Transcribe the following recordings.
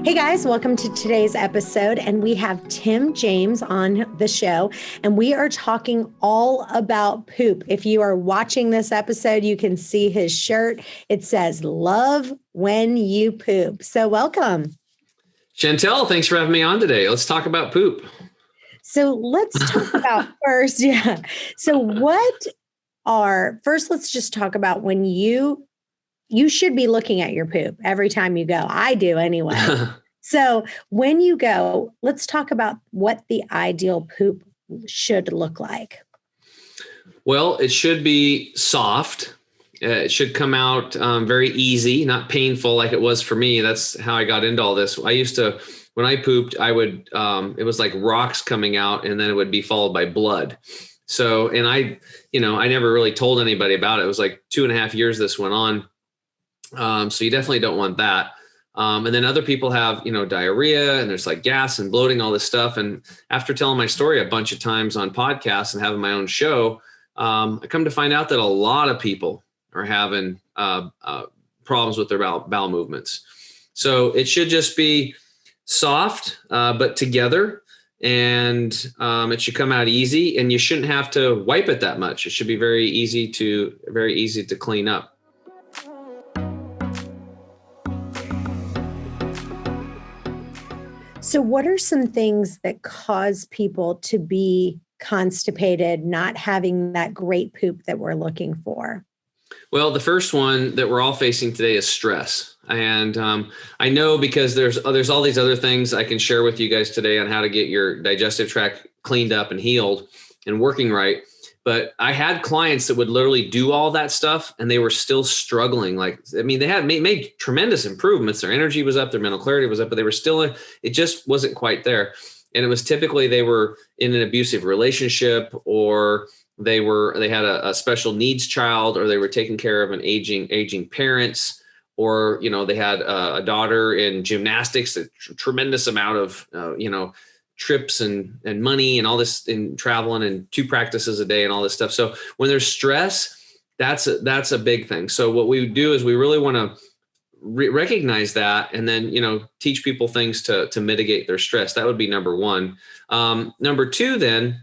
Hey guys, welcome to today's episode. And we have Tim James on the show, and we are talking all about poop. If you are watching this episode, you can see his shirt. It says, "Love when you poop." So welcome. Chantel, thanks for having me on today. Let's talk about poop. So let's talk about first. Yeah. So first, let's just talk about when you should be looking at your poop every time you go. I do anyway. So when you go, let's talk about what the ideal poop should look like. Well, it should be soft. It should come out very easy, not painful like it was for me. That's how I got into all this. When I pooped, it was like rocks coming out, and then it would be followed by blood. So, and I never really told anybody about it. It was like 2.5 years this went on. So you definitely don't want that. And then other people have, diarrhea, and there's like gas and bloating, all this stuff. And after telling my story a bunch of times on podcasts and having my own show, I come to find out that a lot of people are having problems with their bowel movements. So it should just be soft, but together, and it should come out easy, and you shouldn't have to wipe it that much. It should be very easy to clean up. So what are some things that cause people to be constipated, not having that great poop that we're looking for? Well, the first one that we're all facing today is stress. And I know because there's all these other things I can share with you guys today on how to get your digestive tract cleaned up and healed and working right. But I had clients that would literally do all that stuff, and they were still struggling. They had made tremendous improvements. Their energy was up, their mental clarity was up, but they were still, it just wasn't quite there. And it was typically they were in an abusive relationship, or they had a special needs child, or they were taking care of an aging parents, or, they had a daughter in gymnastics, a tremendous amount of, trips and money and all this, in traveling and 2 practices a day and all this stuff. So when there's stress, that's a big thing. So what we do is we really want to recognize that, and then, teach people things to mitigate their stress. That would be number one. Number two, then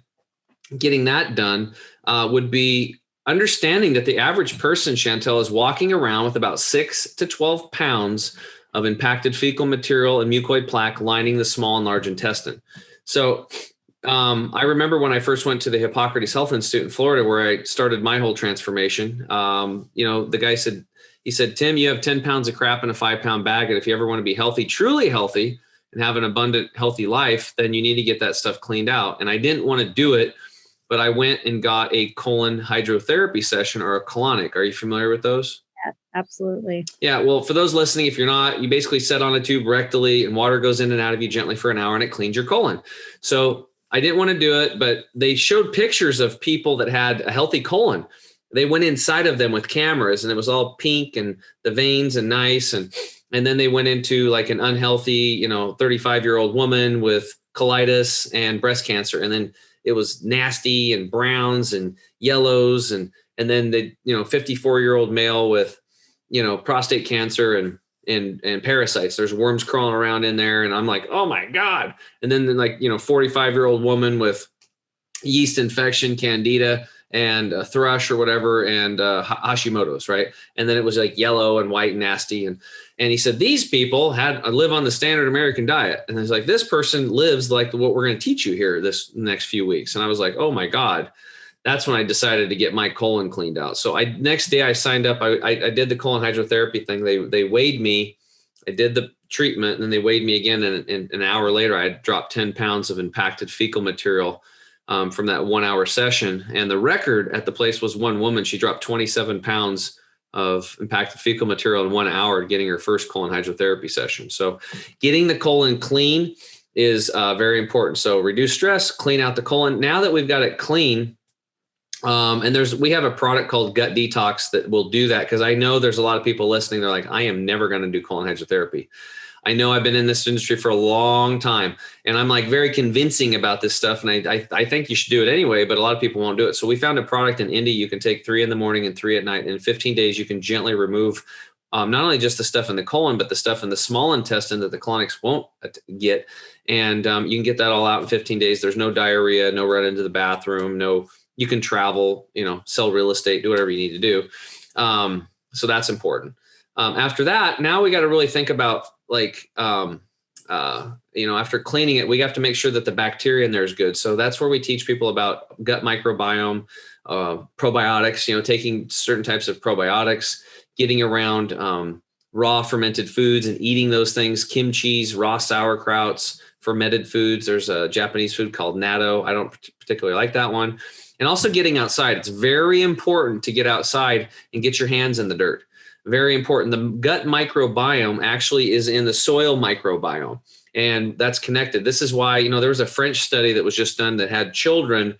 getting that done would be understanding that the average person, Chantel, is walking around with about 6 to 12 pounds of impacted fecal material and mucoid plaque lining the small and large intestine. So I remember when I first went to the Hippocrates Health Institute in Florida, where I started my whole transformation. The guy said, "Tim, you have 10 pounds of crap in a 5-pound bag. And if you ever want to be healthy, truly healthy, and have an abundant, healthy life, then you need to get that stuff cleaned out." And I didn't want to do it, but I went and got a colon hydrotherapy session, or a colonic. Are you familiar with those? Yeah, absolutely. Yeah. Well, for those listening, if you're not, you basically set on a tube rectally, and water goes in and out of you gently for an hour, and it cleans your colon. So I didn't want to do it, but they showed pictures of people that had a healthy colon. They went inside of them with cameras, and it was all pink and the veins and nice. And then they went into like an unhealthy, 35-year-old woman with colitis and breast cancer. And then it was nasty and browns and yellows. And then the, 54-year-old male with, prostate cancer and parasites. There's worms crawling around in there. And I'm like, oh my God. And then 45-year-old woman with yeast infection, candida, and thrush or whatever, and Hashimoto's, right? And then it was like yellow and white and nasty. And he said, these people live on the standard American diet. And it's like, this person lives like what we're going to teach you here this next few weeks. And I was like, oh my God. That's when I decided to get my colon cleaned out. So next day I signed up. I did the colon hydrotherapy thing. They weighed me. I did the treatment, and then they weighed me again. And an hour later, I had dropped 10 pounds of impacted fecal material from that 1-hour session. And the record at the place was one woman. She dropped 27 pounds of impacted fecal material in 1 hour, getting her first colon hydrotherapy session. So getting the colon clean is very important. So reduce stress, clean out the colon. Now that we've got it clean, and we have a product called Gut Detox that will do that. Cause I know there's a lot of people listening. They're like, I am never going to do colon hydrotherapy. I know I've been in this industry for a long time, and I'm like very convincing about this stuff. And I think you should do it anyway, but a lot of people won't do it. So we found a product in India. You can take 3 in the morning and 3 at night. And in 15 days, you can gently remove not only just the stuff in the colon, but the stuff in the small intestine that the colonics won't get. And you can get that all out in 15 days. There's no diarrhea, no run into the bathroom, you can travel, sell real estate, do whatever you need to do. So that's important. After that, now we got to really think about after cleaning it, we have to make sure that the bacteria in there is good. So that's where we teach people about gut microbiome, probiotics, taking certain types of probiotics, getting around raw fermented foods and eating those things, kimchis, raw sauerkrauts, fermented foods. There's a Japanese food called natto. I don't particularly like that one. And also getting outside. It's very important to get outside and get your hands in the dirt. Very important. The gut microbiome actually is in the soil microbiome, and that's connected. This is why, there was a French study that was just done that had children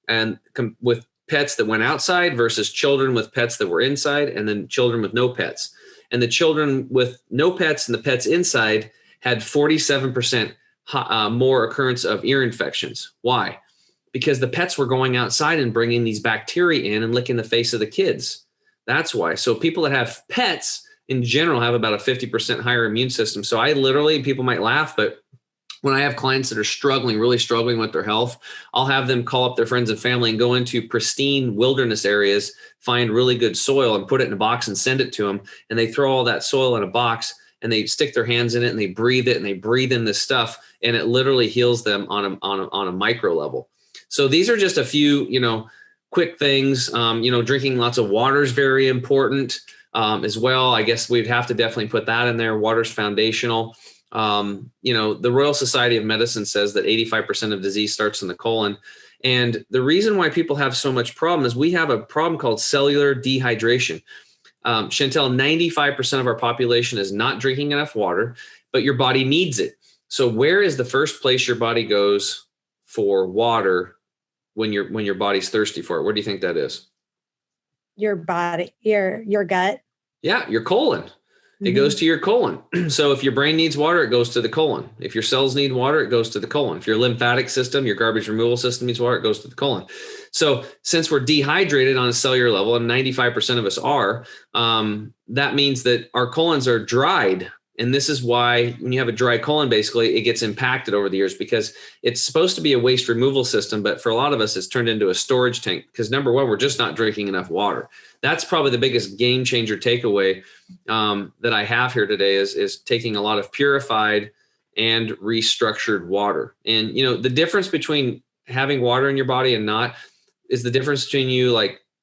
and with pets that went outside versus children with pets that were inside, and then children with no pets. And the children with no pets and the pets inside had 47% more occurrence of ear infections. Why? Because the pets were going outside and bringing these bacteria in and licking the face of the kids. That's why. So people that have pets in general have about a 50% higher immune system. So people might laugh, but when I have clients that are really struggling with their health, I'll have them call up their friends and family and go into pristine wilderness areas, find really good soil and put it in a box and send it to them. And they throw all that soil in a box and they stick their hands in it and they breathe it and they breathe in this stuff. And it literally heals them on a micro level. So these are just a few, quick things. Drinking lots of water is very important as well. I guess we'd have to definitely put that in there. Water's foundational. The Royal Society of Medicine says that 85% of disease starts in the colon. And the reason why people have so much problem is we have a problem called cellular dehydration. Chantel, 95% of our population is not drinking enough water, but your body needs it. So where is the first place your body goes for water when your body's thirsty for it? Where do you think that is? Your body, your gut. Yeah, your colon. It goes to your colon. So if your brain needs water, it goes to the colon. If your cells need water, it goes to the colon. If your lymphatic system, your garbage removal system needs water, it goes to the colon. So since we're dehydrated on a cellular level, and 95% of us are, that means that our colons are dried. And this is why when you have a dry colon, basically, it gets impacted over the years because it's supposed to be a waste removal system. But for a lot of us, it's turned into a storage tank because number one, we're just not drinking enough water. That's probably the biggest game changer takeaway that I have here today is taking a lot of purified and restructured water. And, the difference between having water in your body and not is the difference between you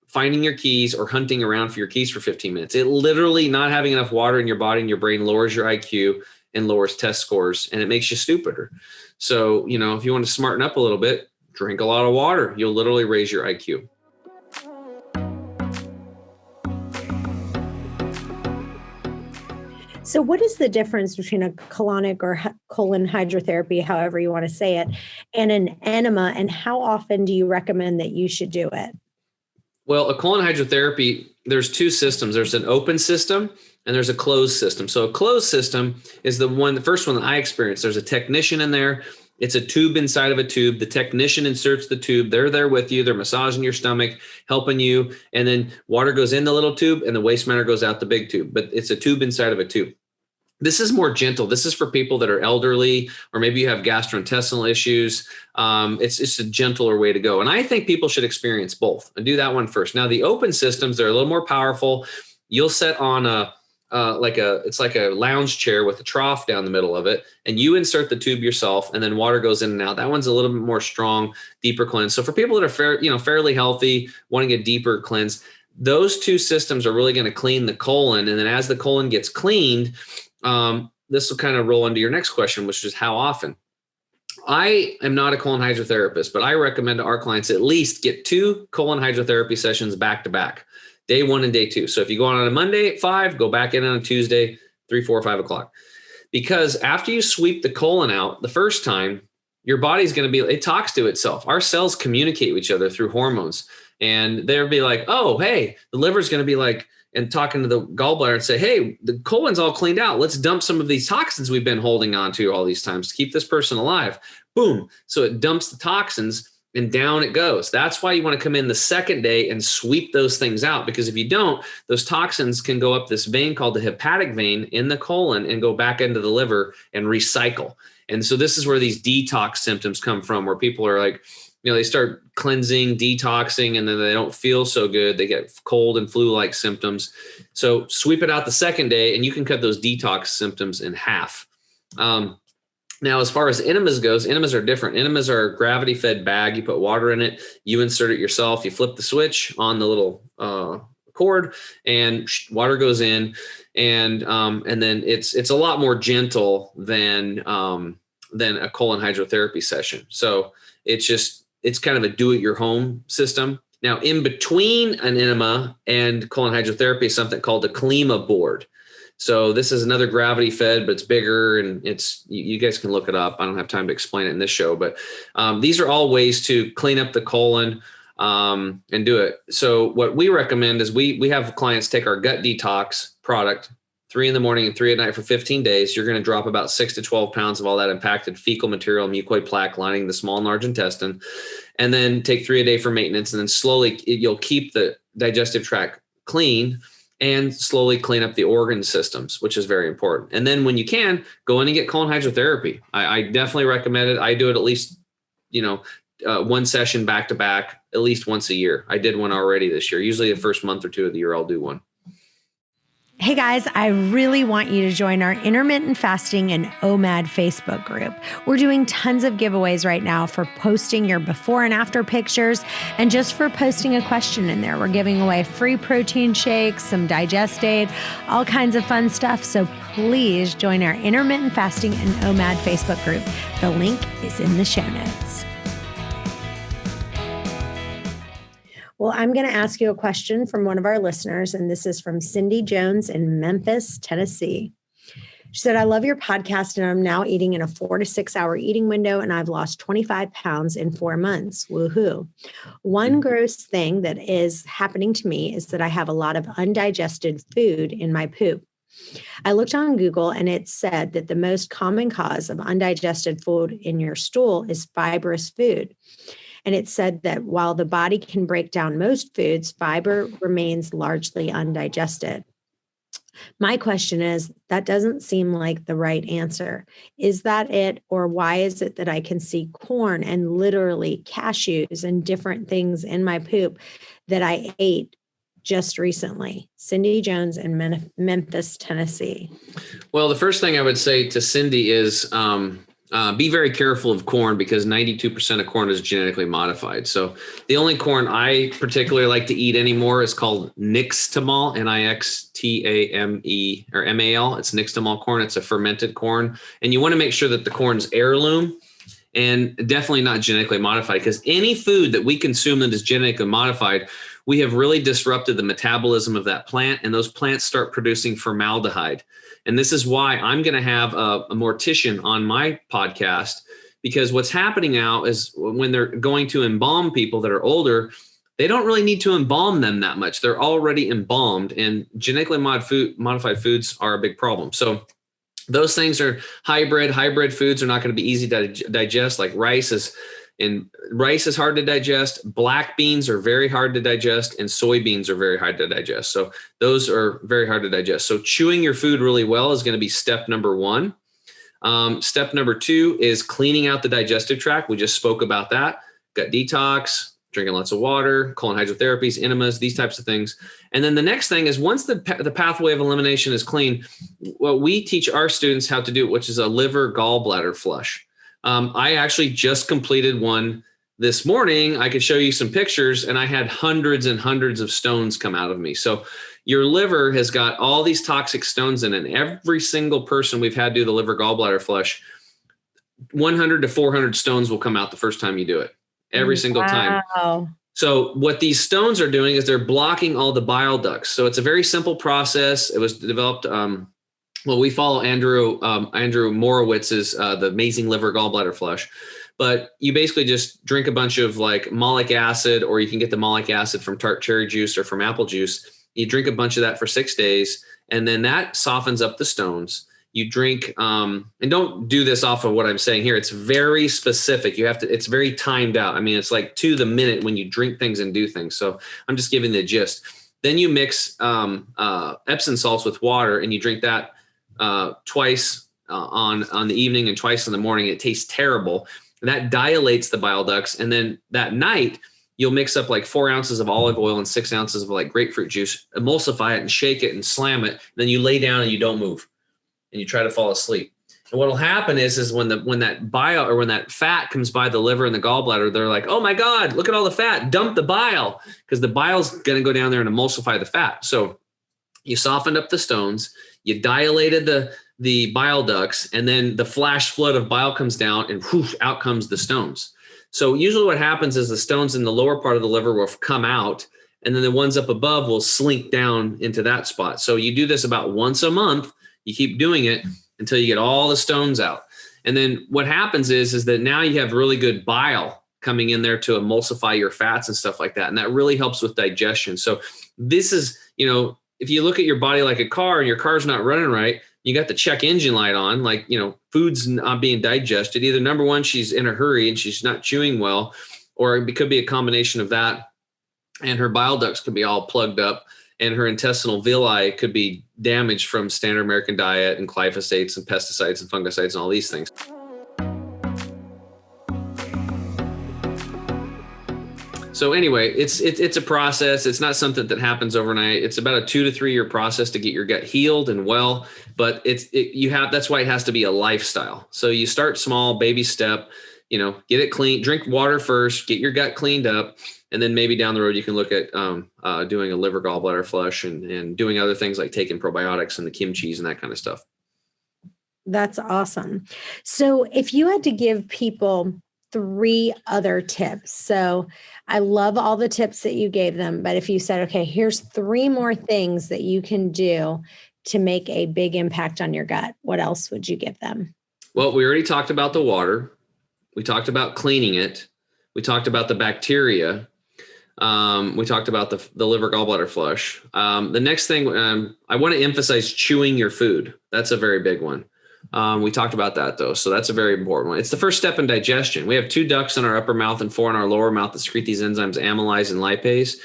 finding your keys or hunting around for your keys for 15 minutes. It literally not having enough water in your body and your brain lowers your IQ and lowers test scores, and it makes you stupider. So, if you want to smarten up a little bit, drink a lot of water. You'll literally raise your IQ. So what is the difference between a colonic or colon hydrotherapy, however you want to say it, and an enema, and how often do you recommend that you should do it? Well, a colon hydrotherapy, there's two systems. There's an open system and there's a closed system. So a closed system is the first one that I experienced. There's a technician in there. It's a tube inside of a tube. The technician inserts the tube. They're there with you. They're massaging your stomach, helping you. And then water goes in the little tube and the waste matter goes out the big tube. But it's a tube inside of a tube. This is more gentle. This is for people that are elderly, or maybe you have gastrointestinal issues. It's just a gentler way to go. And I think people should experience both and do that one first. Now, the open systems, they're a little more powerful. You'll sit on it's like a lounge chair with a trough down the middle of it, and you insert the tube yourself, and then water goes in and out. That one's a little bit more strong, deeper cleanse. So for people that are fairly healthy, wanting a deeper cleanse, those two systems are really going to clean the colon. And then as the colon gets cleaned, this will kind of roll into your next question, which is how often. I am not a colon hydrotherapist, but I recommend to our clients at least get 2 colon hydrotherapy sessions back to back, day 1 and day 2. So if you go on a Monday at 5, go back in on a Tuesday, 3, 4, 5 o'clock. Because after you sweep the colon out the first time, your body's going to it talks to itself. Our cells communicate with each other through hormones. And they'll be like, oh, hey, the liver's going to be like, and talking to the gallbladder and say, hey, the colon's all cleaned out. Let's dump some of these toxins we've been holding on to all these times to keep this person alive. Boom. So it dumps the toxins and down it goes. That's why you want to come in the second day and sweep those things out, because if you don't, those toxins can go up this vein called the hepatic vein in the colon and go back into the liver and recycle. And so this is where these detox symptoms come from, where people are like, they start cleansing, detoxing, and then they don't feel so good. They get cold and flu-like symptoms. So sweep it out the second day, and you can cut those detox symptoms in half. Now, as far as enemas goes, enemas are different. Enemas are a gravity-fed bag. You put water in it. You insert it yourself. You flip the switch on the little cord, and water goes in. And then it's a lot more gentle than a colon hydrotherapy session. So it's kind of a do-it-your-home system. Now, in between an enema and colon hydrotherapy is something called a Klima board. So this is another gravity fed, but it's bigger, and you guys can look it up. I don't have time to explain it in this show, but these are all ways to clean up the colon and do it. So what we recommend is we have clients take our gut detox product 3 in the morning and 3 at night for 15 days. You're going to drop about 6 to 12 pounds of all that impacted fecal material, mucoid plaque lining the small and large intestine, and then take 3 a day for maintenance. And then slowly you'll keep the digestive tract clean and slowly clean up the organ systems, which is very important. And then when you can, go in and get colon hydrotherapy. I definitely recommend it. I do it at least, one session back to back, at least once a year. I did one already this year. Usually the first month or 2 of the year, I'll do one. Hey guys, I really want you to join our intermittent fasting and OMAD Facebook group. We're doing tons of giveaways right now for posting your before and after pictures, and just for posting a question in there. We're giving away free protein shakes, some Digested, all kinds of fun stuff. So please join our intermittent fasting and OMAD Facebook group. The link is in the show notes. Well, I'm going to ask you a question from one of our listeners, and this is from Cindy Jones in Memphis, Tennessee. She said, I love your podcast, and I'm now eating in a 4 to 6 hour eating window, and I've lost 25 pounds in 4 months. Woohoo. One gross thing that is happening to me is that I have a lot of undigested food in my poop. I looked on Google, and it said that the most common cause of undigested food in your stool is fibrous food. And it said that while the body can break down most foods, fiber remains largely undigested. My question is, that doesn't seem like the right answer. Is that it? Or why is it that I can see corn and literally cashews and different things in my poop that I ate just recently? Cindy Jones in Memphis, Tennessee. Well, the first thing I would say to Cindy is, be very careful of corn, because 92% of corn is genetically modified. So the only corn I particularly like to eat anymore is called nixtamal, Nixtame or MAL. It's nixtamal corn. It's a fermented corn. And you want to make sure that the corn's heirloom and definitely not genetically modified, because any food that we consume that is genetically modified, we have really disrupted the metabolism of that plant, and those plants start producing formaldehyde. And this is why I'm going to have a mortician on my podcast, because what's happening now is when they're going to embalm people that are older, they don't really need to embalm them that much. They're already embalmed, and genetically modified foods are a big problem. So those things are hybrid. Hybrid foods are not going to be easy to digest, like rice is hard to digest. Black beans are very hard to digest, and soybeans are very hard to digest. So those are very hard to digest. So chewing your food really well is going to be step number 1. Step number 2 is cleaning out the digestive tract. We just spoke about that. Gut detox, drinking lots of water, colon hydrotherapies, enemas, these types of things. And then the next thing is, once the pathway of elimination is clean, what we teach our students how to do, which is a liver gallbladder flush. I actually just completed one this morning. I could show you some pictures, and I had hundreds and hundreds of stones come out of me. So your liver has got all these toxic stones in it. And every single person we've had do the liver gallbladder flush, 100 to 400 stones will come out the first time you do it, every single time. So what these stones are doing is they're blocking all the bile ducts. So it's a very simple process. It was developed, we follow Andrew Morowitz's The Amazing Liver Gallbladder Flush. But you basically just drink a bunch of like malic acid, or you can get the malic acid from tart cherry juice or from apple juice. You drink a bunch of that for 6 days, and then that softens up the stones. you drink, and don't do this off of what I'm saying here. It's very specific. It's very timed out. I mean, it's like to the minute when you drink things and do things. So I'm just giving the gist. Then you mix Epsom salts with water, and you drink that twice on the evening and twice in the morning. It tastes terrible. And that dilates the bile ducts. And then that night, you'll mix up like 4 ounces of olive oil and 6 ounces of like grapefruit juice, emulsify it and shake it and slam it. And then you lay down and you don't move and you try to fall asleep. And what'll happen is when that bile or when that fat comes by the liver and the gallbladder, they're like, oh my God, look at all the fat, dump the bile, because the bile's going to go down there and emulsify the fat. So you softened up the stones, you dilated the bile ducts, and then the flash flood of bile comes down and whoosh, out comes the stones. So usually what happens is the stones in the lower part of the liver will come out, and then the ones up above will slink down into that spot. So you do this about once a month. You keep doing it until you get all the stones out. And then what happens is that now you have really good bile coming in there to emulsify your fats and stuff like that. And that really helps with digestion. So this is, if you look at your body like a car and your car's not running right, you got the check engine light on, like, food's not being digested. Either number one, she's in a hurry and she's not chewing well, or it could be a combination of that. And her bile ducts could be all plugged up, and her intestinal villi could be damaged from standard American diet and glyphosates and pesticides and fungicides and all these things. So anyway, it's a process. It's not something that happens overnight. It's about a 2 to 3 year process to get your gut healed and well, but that's why it has to be a lifestyle. So you start small, baby step, get it clean, drink water first, get your gut cleaned up. And then maybe down the road, you can look at doing a liver gallbladder flush and doing other things like taking probiotics and the kimchis and that kind of stuff. That's awesome. So if you had to give people 3 other tips, so I love all the tips that you gave them, but if you said, okay, here's 3 more things that you can do to make a big impact on your gut, what else would you give them? Well, we already talked about the water. We talked about cleaning it. We talked about the bacteria. We talked about the liver gallbladder flush. The next thing, I want to emphasize chewing your food. That's a very big one. We talked about that though. So that's a very important one. It's the first step in digestion. We have 2 ducts in our upper mouth and 4 in our lower mouth that secrete these enzymes, amylase and lipase.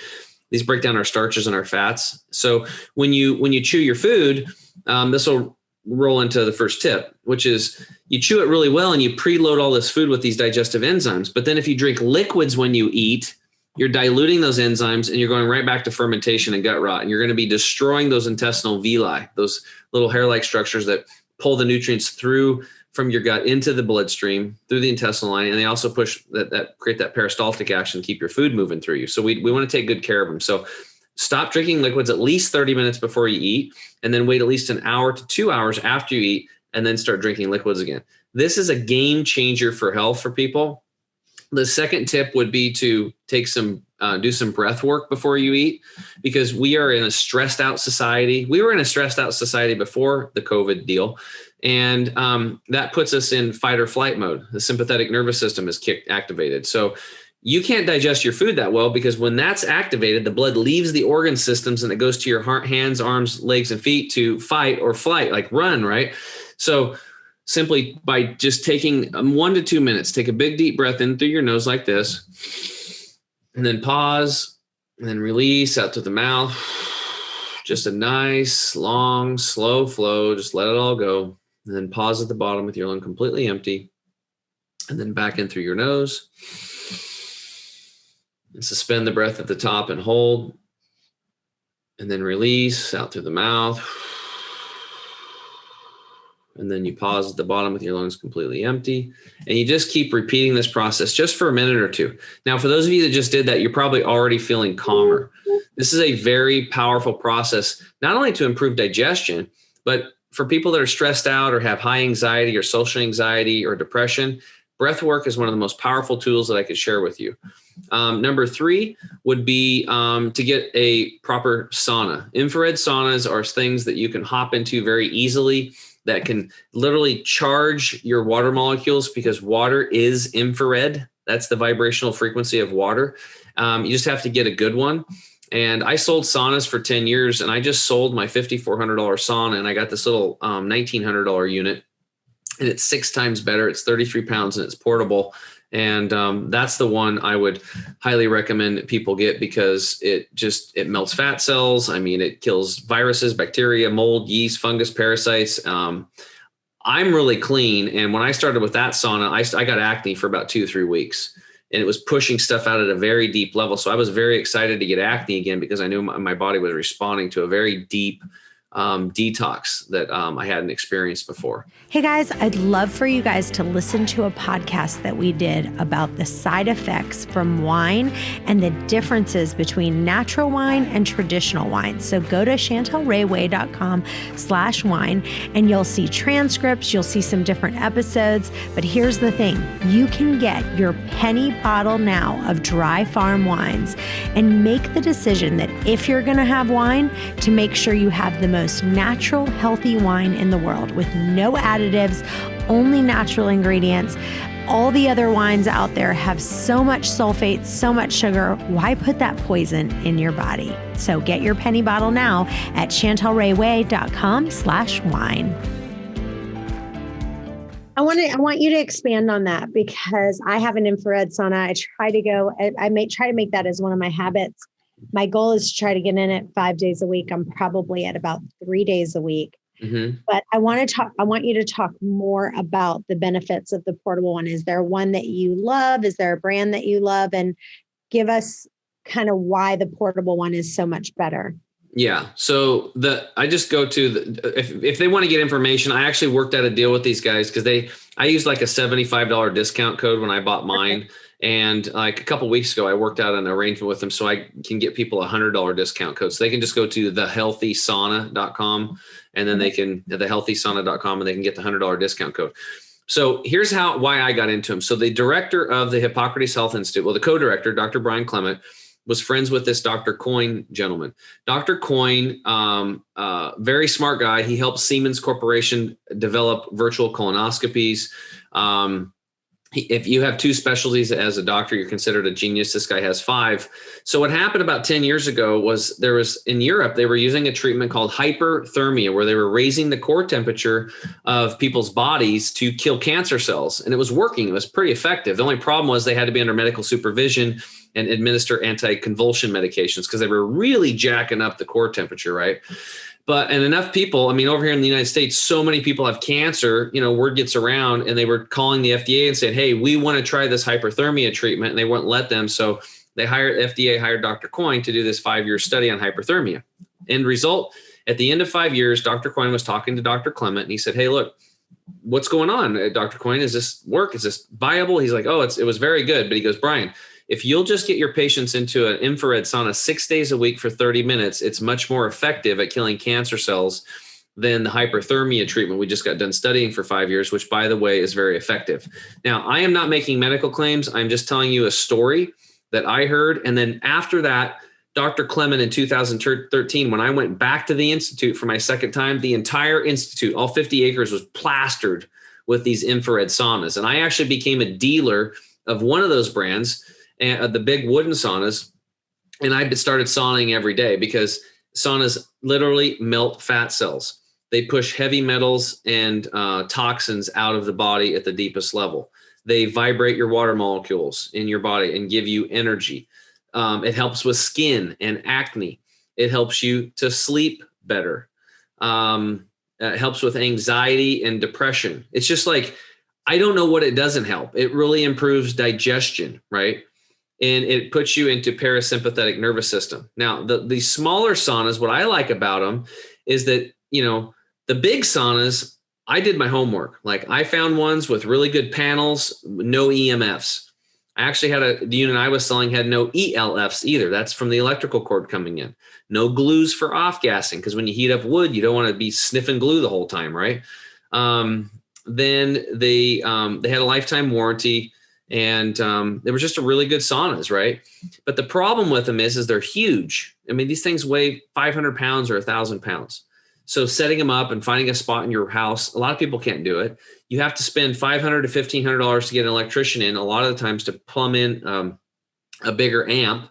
These break down our starches and our fats. So when you chew your food, this will roll into the first tip, which is you chew it really well and you preload all this food with these digestive enzymes. But then if you drink liquids when you eat, you're diluting those enzymes and you're going right back to fermentation and gut rot. And you're going to be destroying those intestinal villi, those little hair-like structures that pull the nutrients through from your gut into the bloodstream through the intestinal lining. And they also push that create that peristaltic action, keep your food moving through you. So we want to take good care of them. So stop drinking liquids at least 30 minutes before you eat, and then wait at least an hour to 2 hours after you eat, and then start drinking liquids again. This is a game changer for health for people. The second tip would be to take do some breath work before you eat, because we are in a stressed out society. We were in a stressed out society before the COVID deal. And that puts us in fight or flight mode. The sympathetic nervous system is activated. So you can't digest your food that well, because when that's activated, the blood leaves the organ systems and it goes to your hands, arms, legs, and feet to fight or flight, like run, right? So simply by just taking 1 to 2 minutes, take a big deep breath in through your nose like this, and then pause, and then release out through the mouth. Just a nice, long, slow flow. Just let it all go. And then pause at the bottom with your lung completely empty. And then back in through your nose. And suspend the breath at the top and hold. And then release out through the mouth. And then you pause at the bottom with your lungs completely empty. And you just keep repeating this process just for a minute or 2. Now, for those of you that just did that, you're probably already feeling calmer. This is a very powerful process, not only to improve digestion, but for people that are stressed out or have high anxiety or social anxiety or depression, breath work is one of the most powerful tools that I could share with you. Number 3 would be to get a proper sauna. Infrared saunas are things that you can hop into very easily that can literally charge your water molecules, because water is infrared. That's the vibrational frequency of water. You just have to get a good one. And I sold saunas for 10 years, and I just sold my $5,400 sauna, and I got this little $1,900 unit, and it's 6 times better. It's 33 pounds and it's portable. And that's the one I would highly recommend that people get, because it melts fat cells. I mean, it kills viruses, bacteria, mold, yeast, fungus, parasites. I'm really clean. And when I started with that sauna, I got acne for about 2-3 weeks, and it was pushing stuff out at a very deep level. So I was very excited to get acne again, because I knew my body was responding to a very deep detox that I hadn't experienced before. Hey guys, I'd love for you guys to listen to a podcast that we did about the side effects from wine and the differences between natural wine and traditional wine. So go to chantelrayway.com/wine and you'll see transcripts, you'll see some different episodes. But here's the thing, you can get your penny bottle now of dry farm wines and make the decision that if you're going to have wine, to make sure you have the most natural, healthy wine in the world with no additives, only natural ingredients. All the other wines out there have so much sulfate, so much sugar. Why put that poison in your body? So get your penny bottle now at chantelrayway.com/wine. I want you to expand on that, because I have an infrared sauna. I may try to make that as one of my habits. My goal is to try to get in it 5 days a week. I'm probably at about 3 days a week. Mm-hmm. But I want you to talk more about the benefits of the portable one. Is there one that you love? Is there a brand that you love? And give us kind of why the portable one is so much better. Yeah. So I just go to if they want to get information, I actually worked out a deal with these guys, because I used like a $75 discount code when I bought mine. Okay. And like a couple of weeks ago, I worked out an arrangement with them so I can get people a $100 discount code. So they can just go to thehealthysauna.com, and then they can thehealthysauna.com, and they can get the $100 discount code. So here's why I got into them. So the director of the Hippocrates Health Institute, well, the co-director, Dr. Brian Clement, was friends with this Dr. Coyne gentleman. Dr. Coyne, very smart guy. He helped Siemens Corporation develop virtual colonoscopies. If you have 2 specialties as a doctor, you're considered a genius. This guy has 5. So what happened about 10 years ago was in Europe, they were using a treatment called hyperthermia, where they were raising the core temperature of people's bodies to kill cancer cells. And it was working. It was pretty effective. The only problem was they had to be under medical supervision and administer anticonvulsion medications, because they were really jacking up the core temperature, right? And enough people, I mean, over here in the United States, so many people have cancer, word gets around, and they were calling the FDA and saying, hey, we want to try this hyperthermia treatment, and they wouldn't let them. So FDA hired Dr. Coyne to do this 5-year study on hyperthermia. End result, at the end of 5 years, Dr. Coyne was talking to Dr. Clement, and he said, hey, look, what's going on, Dr. Coyne? Is this work? Is this viable? He's like, oh, it was very good. But he goes, Brian, if you'll just get your patients into an infrared sauna 6 days a week for 30 minutes, it's much more effective at killing cancer cells than the hyperthermia treatment we just got done studying for 5 years, which, by the way, is very effective. Now, I am not making medical claims. I'm just telling you a story that I heard. And then after that, Dr. Clement in 2013, when I went back to the Institute for my second time, the entire Institute, all 50 acres, was plastered with these infrared saunas. And I actually became a dealer of one of those brands, and the big wooden saunas, and I started sauning every day, because saunas literally melt fat cells. They push heavy metals and toxins out of the body at the deepest level. They vibrate your water molecules in your body and give you energy. It helps with skin and acne. It helps you to sleep better. It helps with anxiety and depression. It's just like, I don't know what it doesn't help. It really improves digestion, right? And it puts you into parasympathetic nervous system. Now, the smaller saunas, what I like about them is that, the big saunas, I did my homework. Like, I found ones with really good panels, no EMFs. I actually had the unit I was selling had no ELFs either. That's from the electrical cord coming in. No glues for off-gassing, because when you heat up wood, you don't want to be sniffing glue the whole time, right? Then they had a lifetime warranty. And they were just a really good saunas, right? But the problem with them is they're huge. I mean, these things weigh 500 pounds or 1,000 pounds. So setting them up and finding a spot in your house, a lot of people can't do it. You have to spend $500 to $1,500 to get an electrician in, a lot of the times, to plumb in a bigger amp.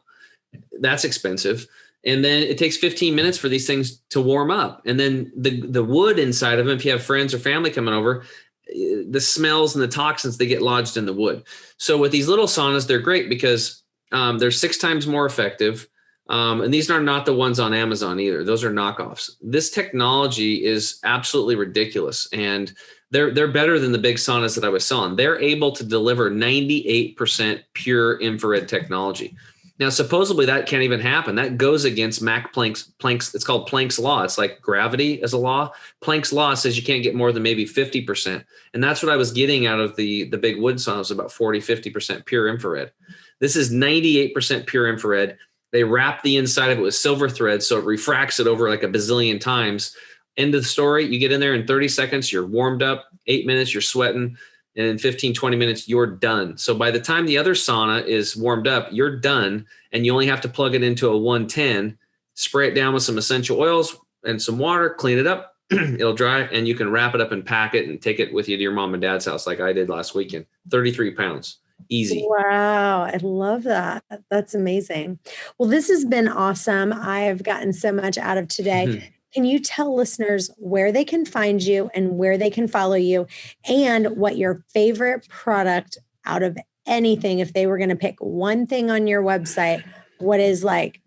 That's expensive. And then it takes 15 minutes for these things to warm up. And then the wood inside of them, if you have friends or family coming over, the smells and the toxins, they get lodged in the wood. So with these little saunas, they're great because they're 6 times more effective. And these are not the ones on Amazon either. Those are knockoffs. This technology is absolutely ridiculous. And they're better than the big saunas that I was selling. They're able to deliver 98% pure infrared technology. Now, supposedly that can't even happen. That goes against Planck's, it's called Planck's law. It's like gravity as a law. Planck's law says you can't get more than maybe 50%. And that's what I was getting out of the big wood saunas, about 40, 50% pure infrared. This is 98% pure infrared. They wrap the inside of it with silver thread, so it refracts it over like a bazillion times. End of the story. You get in there in 30 seconds, you're warmed up, 8 minutes, you're sweating. And in 15, 20 minutes, you're done. So by the time the other sauna is warmed up, you're done. And you only have to plug it into a 110, spray it down with some essential oils and some water, clean it up. It'll dry, and you can wrap it up and pack it and take it with you to your mom and dad's house like I did last weekend. 33 pounds. Easy. Wow. I love that. That's amazing. Well, this has been awesome. I've gotten so much out of today. Mm-hmm. Can you tell listeners where they can find you and where they can follow you, and what your favorite product out of anything, if they were going to pick one thing on your website, what is like,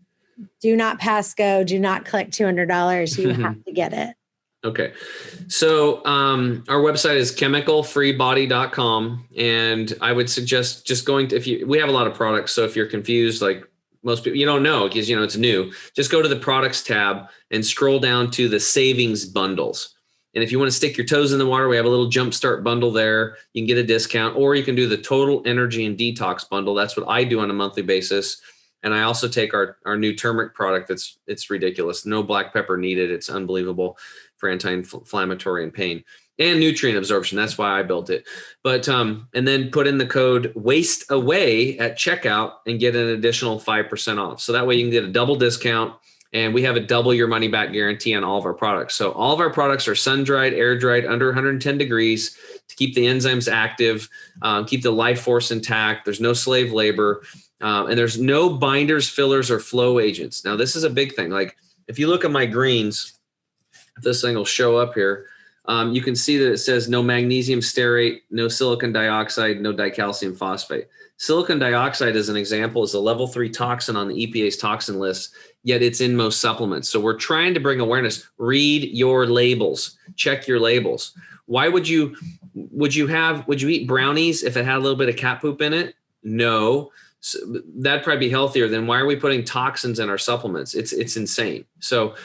do not pass go, do not collect $200. You have to get it. Okay. So our website is chemicalfreebody.com. And I would suggest just going to, we have a lot of products. So if you're confused, like most people, you don't know because, it's new, just go to the products tab and scroll down to the savings bundles. And if you want to stick your toes in the water, we have a little jumpstart bundle there. You can get a discount, or you can do the total energy and detox bundle. That's what I do on a monthly basis. And I also take our new turmeric product. It's ridiculous. No black pepper needed. It's unbelievable for anti-inflammatory and pain and nutrient absorption. That's why I built it. But, and then put in the code waste away at checkout and get an additional 5% off. So that way you can get a double discount, and we have a double your money back guarantee on all of our products. So all of our products are sun-dried, air-dried, under 110 degrees to keep the enzymes active, keep the life force intact. There's no slave labor, and there's no binders, fillers, or flow agents. Now, this is a big thing. Like if you look at my greens, this thing will show up here. You can see that it says no magnesium stearate, no silicon dioxide, no dicalcium phosphate. Silicon dioxide, as an example, is a level 3 toxin on the EPA's toxin list, yet it's in most supplements. So we're trying to bring awareness. Read your labels. Check your labels. Why would you eat brownies if it had a little bit of cat poop in it? No. So that'd probably be healthier. Then why are we putting toxins in our supplements? It's insane. So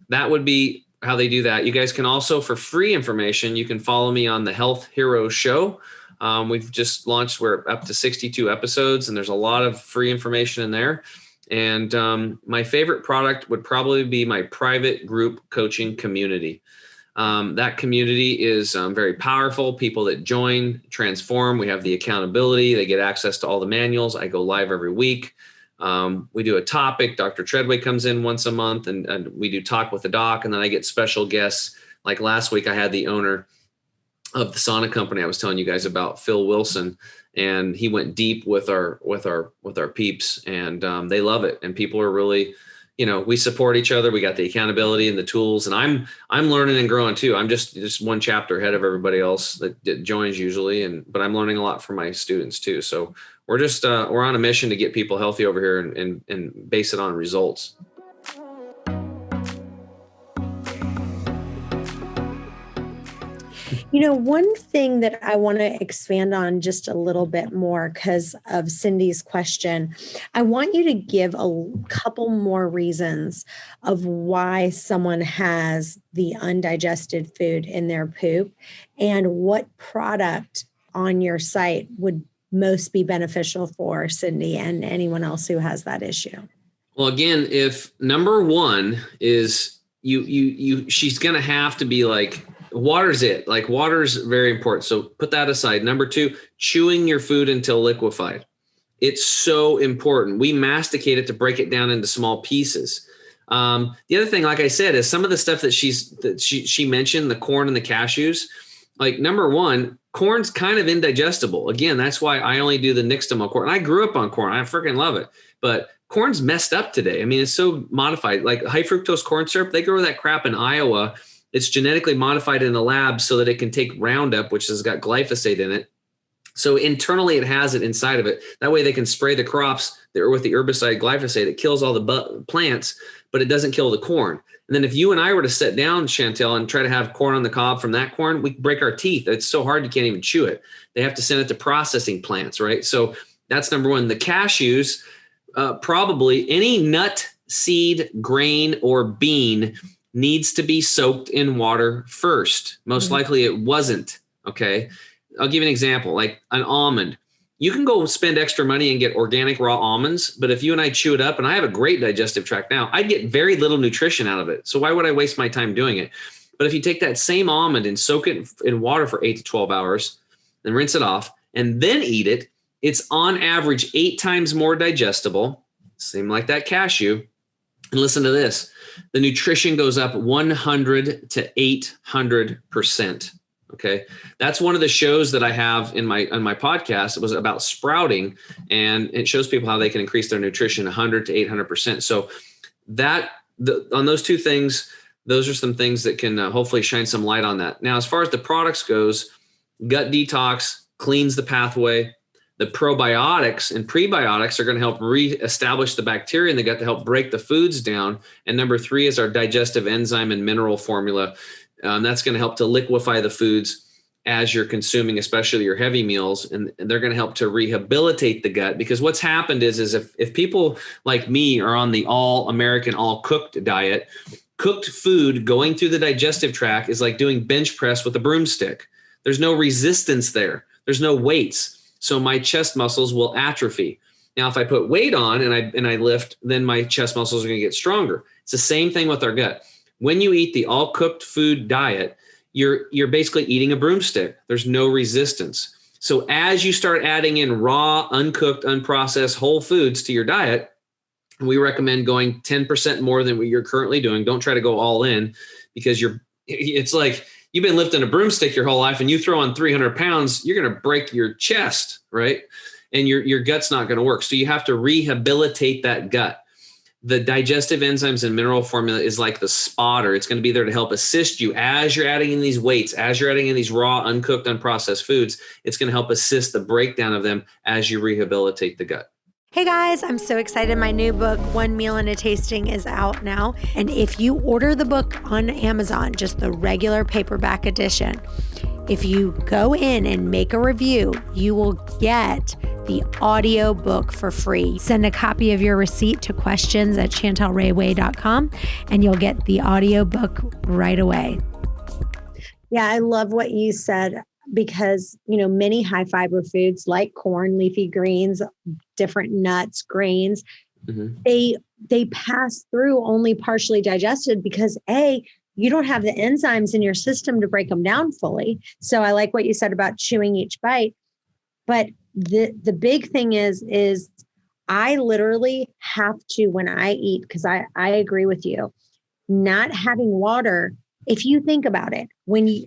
that would be how they do that. You guys can also, for free information, you can follow me on the Health Heroes Show. We've just launched, we're up to 62 episodes, and there's a lot of free information in there. And my favorite product would probably be my private group coaching community. That community is very powerful. People that join transform. We have the accountability. They get access to all the manuals. I go live every week. We do a topic. Dr. Treadway comes in once a month, and we do talk with the doc. And then I get special guests. Like last week, I had the owner of the sauna company I was telling you guys about, Phil Wilson, and he went deep with our peeps, and they love it. And people are really, we support each other. We got the accountability and the tools, and I'm learning and growing too. I'm just one chapter ahead of everybody else that joins usually, but I'm learning a lot from my students too. So we're just we're on a mission to get people healthy over here and base it on results. One thing that I want to expand on just a little bit more because of Cindy's question, I want you to give a couple more reasons of why someone has the undigested food in their poop, and what product on your site would most be beneficial for Cindy and anyone else who has that issue. Well, again, if number one is she's going to have to be like, water's it. Like water's very important. So put that aside. Number two, chewing your food until liquefied. It's so important. We masticate it to break it down into small pieces. The other thing, like I said, is some of the stuff that she mentioned, the corn and the cashews. Like number one, corn's kind of indigestible. Again, that's why I only do the nixtamal corn. And I grew up on corn. I freaking love it. But corn's messed up today. I mean, it's so modified. Like high fructose corn syrup, they grow that crap in Iowa. It's genetically modified in the lab so that it can take Roundup, which has got glyphosate in it. So internally, it has it inside of it. That way they can spray the crops that are with the herbicide glyphosate. It kills all the plants, but it doesn't kill the corn. And then if you and I were to sit down, Chantel, and try to have corn on the cob from that corn, we break our teeth. It's so hard you can't even chew it. They have to send it to processing plants, right? So that's number one. The cashews, probably any nut, seed, grain, or bean needs to be soaked in water first. Most likely it wasn't, okay? I'll give you an example, like an almond. You can go spend extra money and get organic raw almonds, but if you and I chew it up, and I have a great digestive tract now, I get very little nutrition out of it. So why would I waste my time doing it? But if you take that same almond and soak it in water for 8 to 12 hours, then rinse it off, and then eat it, it's on average 8 times more digestible, same like that cashew. And listen to this, the nutrition goes up 100 to 800%. Okay. That's one of the shows that I have on my podcast. It was about sprouting, and it shows people how they can increase their nutrition 100 to 800%. So on those two things, those are some things that can hopefully shine some light on that. Now, as far as the products goes, gut detox cleans the pathway. The probiotics and prebiotics are going to help reestablish the bacteria in the gut to help break the foods down. And number 3 is our digestive enzyme and mineral formula. That's going to help to liquefy the foods as you're consuming, especially your heavy meals. And they're going to help to rehabilitate the gut, because what's happened is if people like me are on the all American, all cooked diet, cooked food going through the digestive tract is like doing bench press with a broomstick. There's no resistance there. There's no weights. So my chest muscles will atrophy. Now, if I put weight on and I lift, then my chest muscles are going to get stronger. It's the same thing with our gut. When you eat the all cooked food diet, you're basically eating a broomstick. There's no resistance. So as you start adding in raw, uncooked, unprocessed whole foods to your diet, we recommend going 10% more than what you're currently doing. Don't try to go all in, because it's like you've been lifting a broomstick your whole life and you throw on 300 pounds, you're going to break your chest, right? And your gut's not going to work. So you have to rehabilitate that gut. The digestive enzymes and mineral formula is like the spotter. It's going to be there to help assist you as you're adding in these weights, as you're adding in these raw, uncooked, unprocessed foods. It's going to help assist the breakdown of them as you rehabilitate the gut. Hey guys, I'm so excited. My new book, One Meal and a Tasting, is out now. And if you order the book on Amazon, just the regular paperback edition, if you go in and make a review, you will get the audio book for free. Send a copy of your receipt to questions@chantelrayway.com and you'll get the audio book right away. Yeah, I love what you said, because, many high fiber foods like corn, leafy greens, different nuts, grains, they pass through only partially digested because you don't have the enzymes in your system to break them down fully. So I like what you said about chewing each bite. But the big thing is I literally have to, when I eat, because I agree with you, not having water. If you think about it,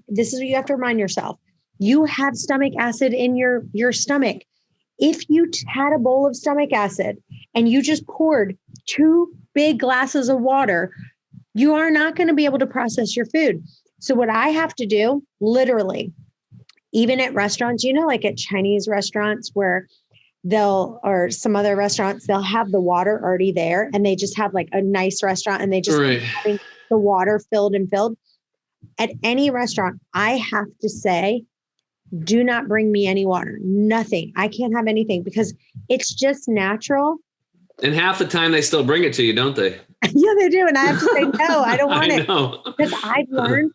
this is what you have to remind yourself. You have stomach acid in your stomach. If you had a bowl of stomach acid and you just poured 2 big glasses of water, you are not going to be able to process your food. So what I have to do, literally, even at restaurants, like at Chinese restaurants where or some other restaurants, they'll have the water already there, and they just have like a nice restaurant and they just keep having the water filled. At any restaurant, I have to say, do not bring me any water, nothing. I can't have anything because it's just natural. And half the time they still bring it to you, don't they? Yeah, they do. And I have to say, no, I don't want it. Because I've learned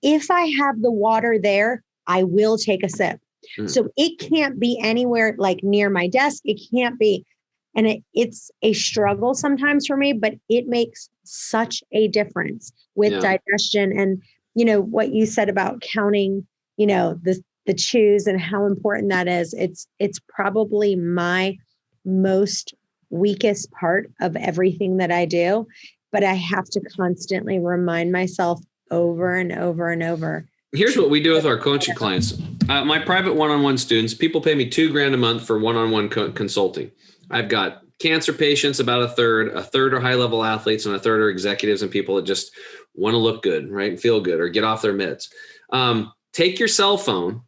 if I have the water there, I will take a sip. So it can't be anywhere like near my desk. It can't be. And it's a struggle sometimes for me, but it makes such a difference with digestion. And, what you said about counting, the chews and how important that is. It's probably my most weakest part of everything that I do, but I have to constantly remind myself over and over and over. Here's what we do with our coaching clients. My private one-on-one students, people pay me $2,000 a month for one-on-one consulting. I've got cancer patients, about a third are high-level athletes, and a third are executives and people that just want to look good, right? And feel good or get off their meds. Take your cell phone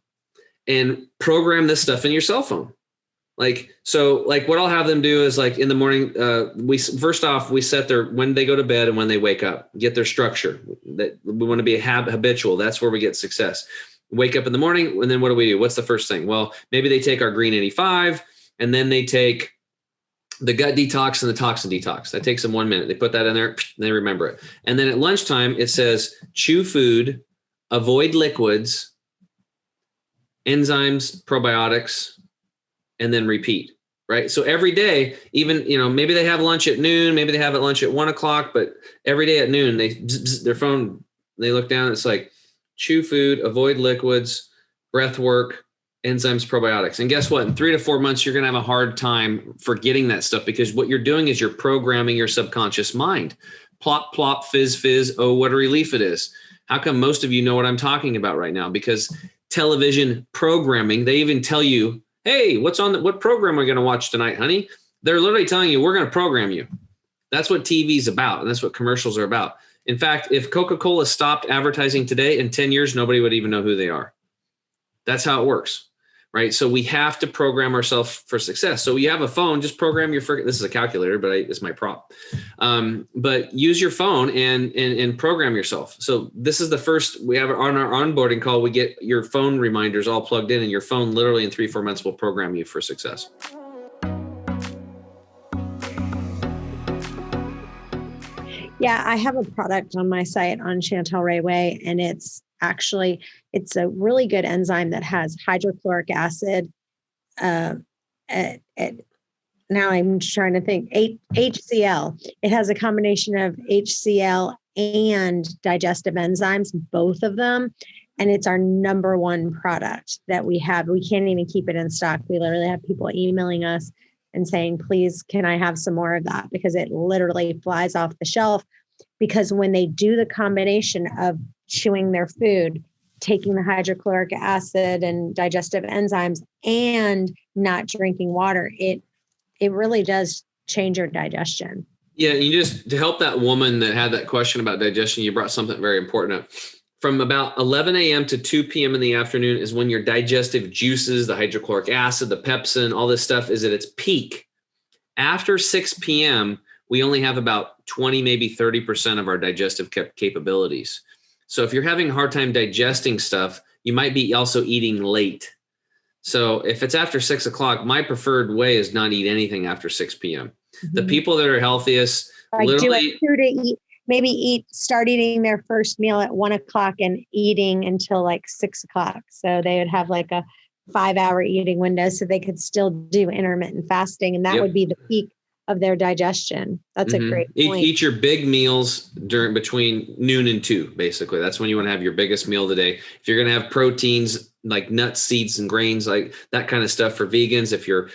and program this stuff in your cell phone. Like what I'll have them do is like in the morning, we set when they go to bed and when they wake up, get their structure. That we want to be habitual. That's where we get success. Wake up in the morning, and then what do we do? What's the first thing? Well, maybe they take our green 85, and then they take the gut detox and the toxin detox. That takes them 1 minute. They put that in there, and they remember it. And then at lunchtime, it says chew food, avoid liquids, enzymes, probiotics, and then repeat, right? So every day, even, maybe they have lunch at noon, maybe they have at lunch at 1 o'clock, but every day at noon, their phone, they look down, it's like chew food, avoid liquids, breath work, enzymes, probiotics. And guess what? In 3 to 4 months, you're going to have a hard time forgetting that stuff, because what you're doing is you're programming your subconscious mind. Plop, plop, fizz, fizz. Oh, what a relief it is. How come most of you know what I'm talking about right now? Because television programming, they even tell you, hey, what program are we going to watch tonight, honey? They're literally telling you, we're going to program you. That's what TV is about. And that's what commercials are about. In fact, if Coca-Cola stopped advertising today, in 10 years, nobody would even know who they are. That's how it works, right? So we have to program ourselves for success. So you have a phone, just program your this is a calculator, but it's my prop. But use your phone and program yourself. So this is the first, we have on our onboarding call, we get your phone reminders all plugged in, and your phone literally in 3-4 months will program you for success. Yeah, I have a product on my site on Chantel Ray Way, and it's a really good enzyme that has hydrochloric acid. Now I'm trying to think, HCl. It has a combination of HCl and digestive enzymes, both of them. And it's our number one product that we have. We can't even keep it in stock. We literally have people emailing us and saying, please, can I have some more of that? Because it literally flies off the shelf. Because when they do the combination of chewing their food, taking the hydrochloric acid and digestive enzymes, and not drinking water, it really does change your digestion. Yeah, to help that woman that had that question about digestion, you brought something very important up. From about 11 a.m. to 2 p.m. in the afternoon is when your digestive juices, the hydrochloric acid, the pepsin, all this stuff is at its peak. After 6 p.m., we only have about 20, maybe 30% of our digestive capabilities. So if you're having a hard time digesting stuff, you might be also eating late. So if it's after 6 o'clock, my preferred way is not eat anything after 6 p.m. Mm-hmm. The people that are healthiest, literally start eating their first meal at 1 o'clock and eating until like 6 o'clock. So they would have like a 5-hour eating window, so they could still do intermittent fasting. And that would be the peak of their digestion. That's a great point. Eat your big meals between noon and 2, basically. That's when you want to have your biggest meal of the day. If you're going to have proteins like nuts, seeds, and grains, like that kind of stuff for vegans, if you're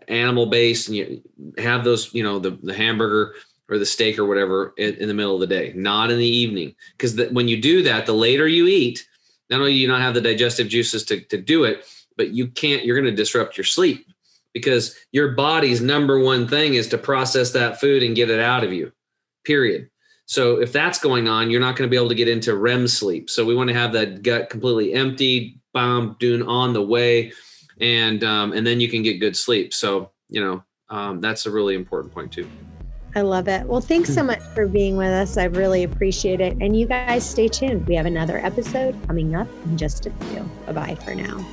animal based and you have those, the hamburger or the steak or whatever in the middle of the day, not in the evening. Because when you do that, the later you eat, not only do you not have the digestive juices to do it, but you're going to disrupt your sleep, because your body's number one thing is to process that food and get it out of you, period. So if that's going on, you're not going to be able to get into REM sleep. So we want to have that gut completely empty, doing on the way, and then you can get good sleep. So, that's a really important point too. I love it. Well, thanks so much for being with us. I really appreciate it. And you guys stay tuned. We have another episode coming up in just a few. Bye-bye for now.